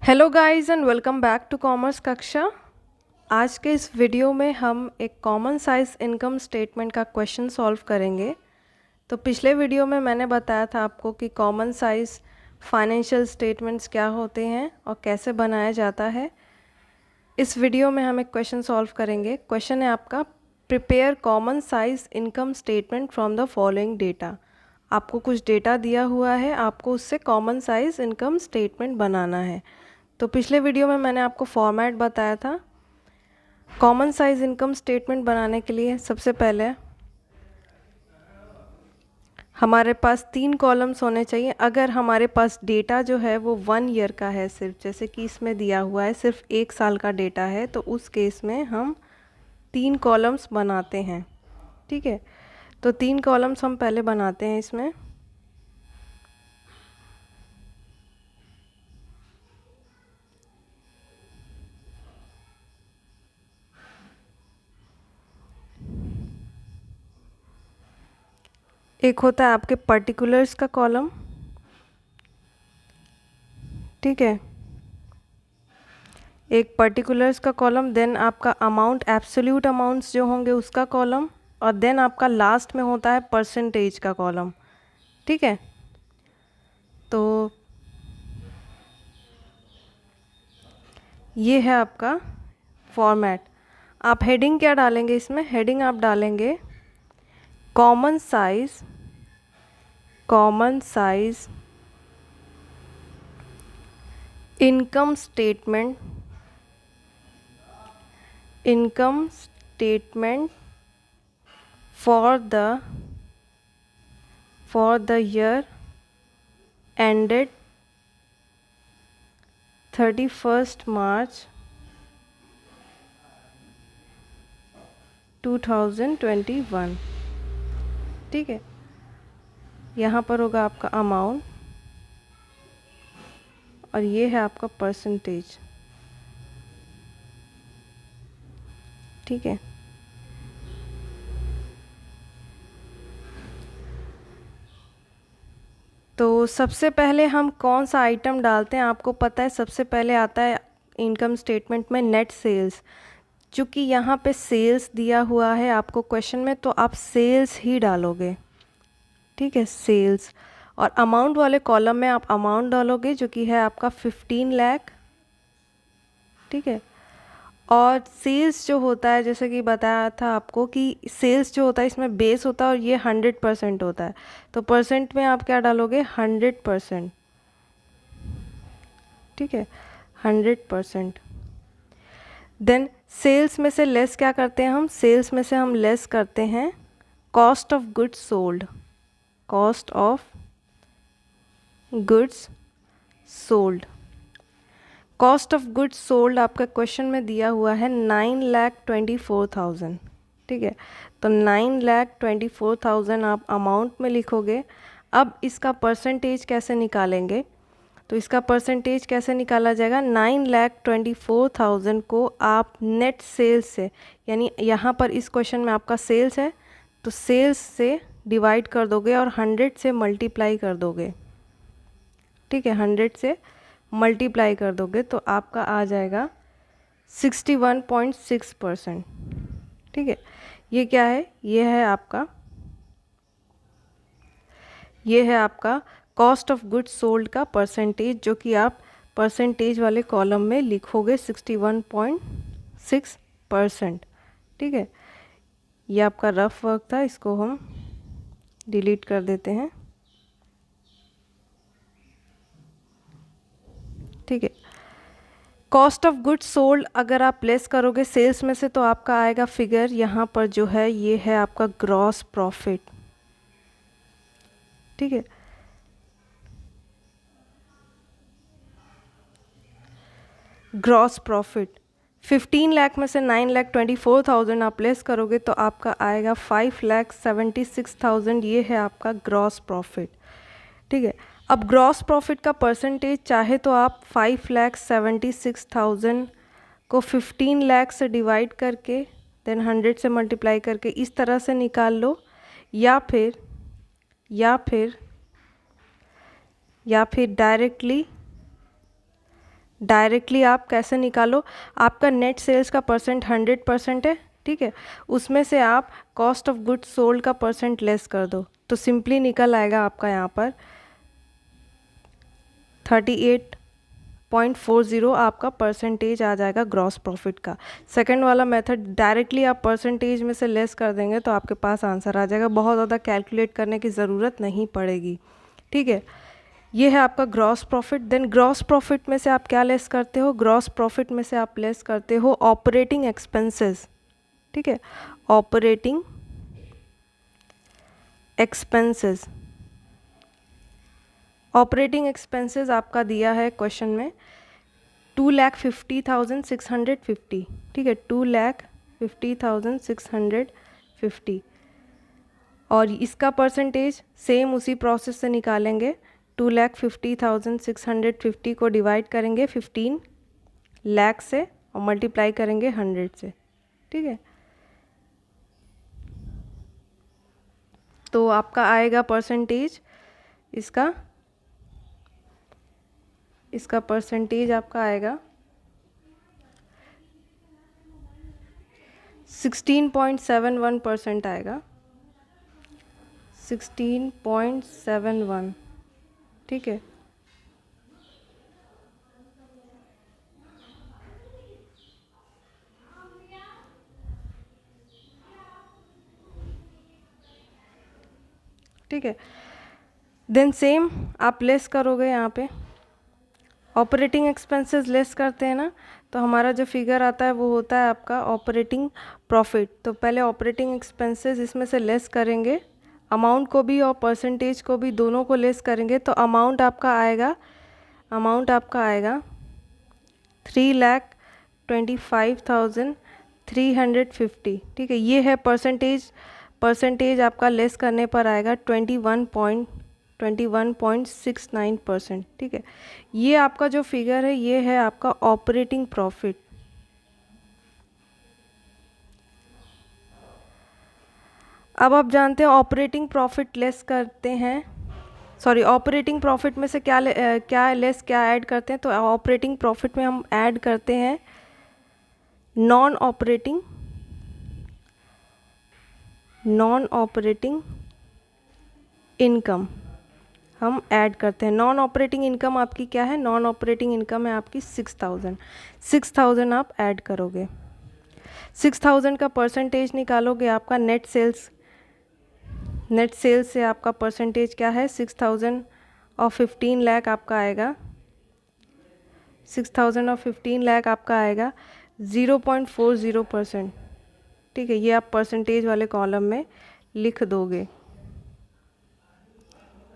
Hello guys and welcome back to commerce कक्षा। आज के इस वीडियो में हम एक कॉमन साइज इनकम स्टेटमेंट का क्वेश्चन सॉल्व करेंगे। तो पिछले वीडियो में मैंने बताया था आपको कि कॉमन साइज फाइनेंशियल स्टेटमेंट्स क्या होते हैं और कैसे बनाया जाता है। इस वीडियो में हम एक क्वेश्चन सॉल्व करेंगे। क्वेश्चन है आपका, prepare common size income statement from the following data. आपको कुछ डेटा दिया हुआ है, आपको उससे कॉमन साइज इनकम स्टेटमेंट बनाना है। तो पिछले वीडियो में मैंने आपको फॉर्मेट बताया था। कॉमन साइज इनकम स्टेटमेंट बनाने के लिए सबसे पहले हमारे पास 3 कॉलम्स होने चाहिए। अगर हमारे पास डेटा जो है वो 1 ईयर का है सिर्फ, जैसे कि इसमें दिया हुआ है सिर्फ 1 साल का डेटा है, तो उस केस में हम 3 कॉलम्स बनाते हैं। ठीक है, तो 3 कॉलम्स हम पहले बनाते हैं इसमें। एक होता है आपके पर्टिकुलर्स का कॉलम, ठीक है, एक पर्टिकुलर्स का कॉलम, देन आपका अमाउंट, एब्सोल्यूट अमाउंट्स जो होंगे उसका कॉलम, और देन आपका लास्ट में होता है परसेंटेज का कॉलम। ठीक है, तो ये है आपका फॉर्मेट। आप हेडिंग क्या डालेंगे इसमें? हेडिंग आप डालेंगे common size income statement for the year ended 31st March 2021। ठीक है, यहाँ पर होगा आपका अमाउंट और ये है आपका परसेंटेज। ठीक है, तो सबसे पहले हम कौन सा आइटम डालते हैं? आपको पता है सबसे पहले आता है इनकम स्टेटमेंट में नेट सेल्स। चूँकि यहाँ पे सेल्स दिया हुआ है आपको क्वेश्चन में, तो आप सेल्स ही डालोगे। ठीक है, सेल्स। और अमाउंट वाले कॉलम में आप अमाउंट डालोगे जो कि है आपका 15 लाख। ठीक है, और सेल्स जो होता है, जैसे कि बताया था आपको कि सेल्स जो होता है इसमें बेस होता है और ये 100% होता है। तो परसेंट में आप क्या डालोगे? 100%। ठीक है, 100%। देन सेल्स में से लेस क्या करते हैं हम? सेल्स में से हम लेस करते हैं cost of goods sold. Cost of goods sold. Cost of goods sold आपका क्वेश्चन में दिया हुआ है 9,24,000। ठीक है, तो 9,24,000 आप अमाउंट में लिखोगे। अब इसका परसेंटेज कैसे निकालेंगे? तो इसका परसेंटेज कैसे निकाला जाएगा? 9,24,000 को आप नेट सेल्स से, यानी यहाँ पर इस क्वेश्चन में आपका सेल्स है तो सेल्स से डिवाइड कर दोगे और 100 से मल्टीप्लाई कर दोगे। ठीक है, 100 से मल्टीप्लाई कर दोगे तो आपका आ जाएगा 61.6%। ठीक है, ये क्या है? ये है आपका कॉस्ट ऑफ गुड्स सोल्ड का परसेंटेज, जो कि आप परसेंटेज वाले कॉलम में लिखोगे 61.6%। ठीक है, ये आपका रफ वर्क था, इसको हम डिलीट कर देते हैं। ठीक है, कॉस्ट ऑफ गुड्स सोल्ड अगर आप लेस करोगे सेल्स में से तो आपका आएगा फिगर यहाँ पर जो है, ये है आपका ग्रॉस प्रॉफिट। ठीक है, ग्रॉस प्रॉफिट 15 लाख में से 9,24,000 आप लेस करोगे तो आपका आएगा 5,76,000। ये है आपका ग्रॉस प्रॉफिट। ठीक है, अब ग्रॉस प्रॉफिट का परसेंटेज चाहे तो आप 5,76,000 को 15 लाख से डिवाइड करके देन 100 से मल्टीप्लाई करके इस तरह से निकाल लो, या फिर डायरेक्टली आप कैसे निकालो, आपका नेट सेल्स का परसेंट 100% है, ठीक है, उसमें से आप कॉस्ट ऑफ गुड्स सोल्ड का परसेंट लेस कर दो, तो सिंपली निकल आएगा आपका यहाँ पर 38.40 आपका परसेंटेज आ जाएगा ग्रॉस प्रॉफिट का। सेकंड वाला मेथड डायरेक्टली आप परसेंटेज में से लेस कर देंगे तो आपके पास आंसर आ जाएगा, बहुत ज़्यादा कैलकुलेट करने की ज़रूरत नहीं पड़ेगी, ठीक है। ये है आपका gross profit. Then gross profit में से आप क्या लेस करते हो, ग्रॉस प्रॉफिट में से आप लेस करते हो ऑपरेटिंग एक्सपेंसेस, ठीक है, ऑपरेटिंग एक्सपेंसेस। ऑपरेटिंग एक्सपेंसेस आपका दिया है क्वेश्चन में 2,50,650, ठीक है, 2,50,650, और इसका परसेंटेज सेम उसी प्रोसेस से निकालेंगे। 2,50,650 को डिवाइड करेंगे 15 लाख से और मल्टीप्लाई करेंगे 100 से, ठीक है, तो आपका आएगा परसेंटेज, इसका परसेंटेज आपका आएगा 16.71% आएगा, 16.71, ठीक है। ठीक है, देन सेम आप लेस करोगे, यहाँ पे ऑपरेटिंग एक्सपेंसेस लेस करते हैं ना, तो हमारा जो फिगर आता है वो होता है आपका ऑपरेटिंग प्रॉफिट। तो पहले ऑपरेटिंग एक्सपेंसेस इसमें से लेस करेंगे, अमाउंट को भी और परसेंटेज को भी, दोनों को लेस करेंगे, तो अमाउंट आपका आएगा 3,25,350, ठीक है। ये है परसेंटेज आपका लेस करने पर आएगा 21.69%, ठीक है। ये आपका जो फिगर है ये है आपका ऑपरेटिंग प्रॉफिट। अब आप जानते हैं ऑपरेटिंग प्रॉफिट लेस करते हैं, सॉरी, ऑपरेटिंग प्रॉफिट में से क्या लेस क्या ऐड करते हैं, तो ऑपरेटिंग प्रॉफिट में हम ऐड करते हैं नॉन ऑपरेटिंग इनकम हम ऐड करते हैं। नॉन ऑपरेटिंग इनकम आपकी क्या है, नॉन ऑपरेटिंग इनकम है आपकी 6,000 आप ऐड करोगे। 6,000 का परसेंटेज निकालोगे, आपका नेट सेल्स से आपका परसेंटेज क्या है, 6,000 और 15 लाख आपका आएगा, 6,000 और 15 लाख आपका आएगा 0.40%, ठीक है। ये आप परसेंटेज वाले कॉलम में लिख दोगे,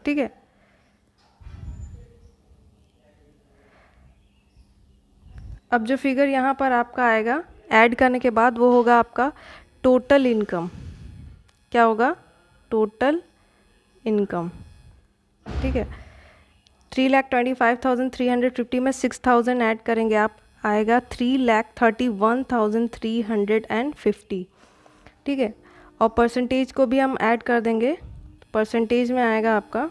ठीक है। अब जो फिगर यहाँ पर आपका आएगा ऐड करने के बाद वो होगा आपका टोटल इनकम। क्या होगा, टोटल इनकम, ठीक है। 3,25,350 में 6,000 ऐड करेंगे आप, आएगा 3,31,350, ठीक है। और परसेंटेज को भी हम ऐड कर देंगे, परसेंटेज में आएगा आपका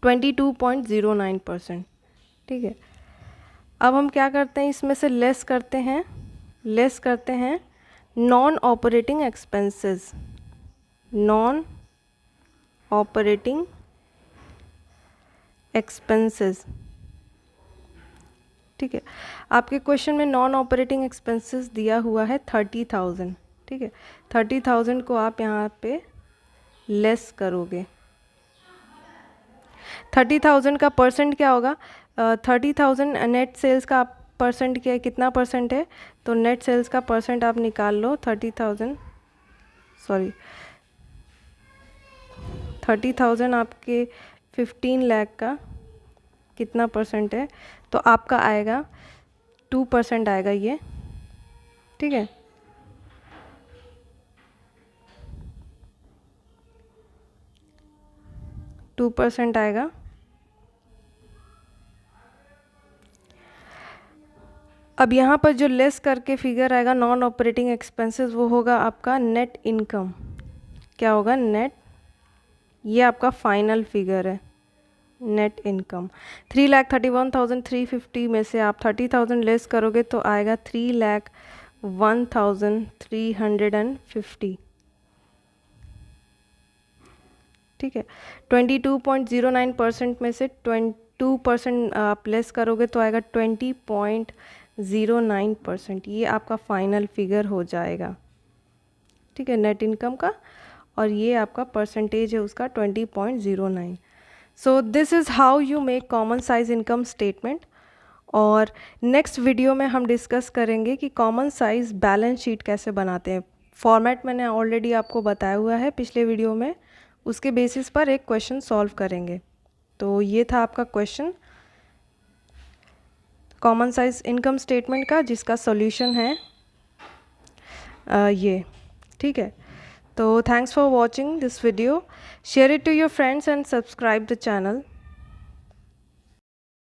22.09%, ठीक है। अब हम क्या करते हैं, इसमें से लेस करते हैं non operating expenses, non operating expenses, ठीक है। आपके क्वेश्चन में नॉन ऑपरेटिंग एक्सपेंसेस दिया हुआ है 30,000, ठीक है। 30,000 को आप यहाँ पे लेस करोगे। 30,000 का परसेंट क्या होगा, 30,000 नेट सेल्स का परसेंट क्या, कितना परसेंट है, तो नेट सेल्स का परसेंट आप निकाल लो। 30,000 आपके 15 लाख का कितना परसेंट है, तो आपका आएगा 2% आएगा ये, ठीक है। टू % आएगा। अब यहाँ पर जो लेस करके फिगर आएगा नॉन ऑपरेटिंग एक्सपेंसेस, वो होगा आपका नेट इनकम। क्या होगा, नेट, ये आपका फाइनल फिगर है, नेट इनकम 3,31,350 में से आप 30,000 लेस करोगे तो आएगा 3,01,350। ठीक है, 22.09% में से 22% आप लेस करोगे तो आएगा 20.09%। ये आपका फाइनल फिगर हो जाएगा। ठीक है, नेट इनकम का, और ये आपका परसेंटेज है उसका 20.09। So this is how you make common size income statement. और नेक्स्ट वीडियो में हम डिस्कस करेंगे कि कॉमन साइज बैलेंस शीट कैसे बनाते हैं। फॉर्मेट मैंने ऑलरेडी आपको बताया हुआ है पिछले वीडियो में, उसके बेसिस पर एक क्वेश्चन सॉल्व करेंगे। तो ये था आपका question common size income statement का, जिसका सॉल्यूशन है ये। ठीक है, तो thanks for watching this video, share it to your friends and subscribe the channel.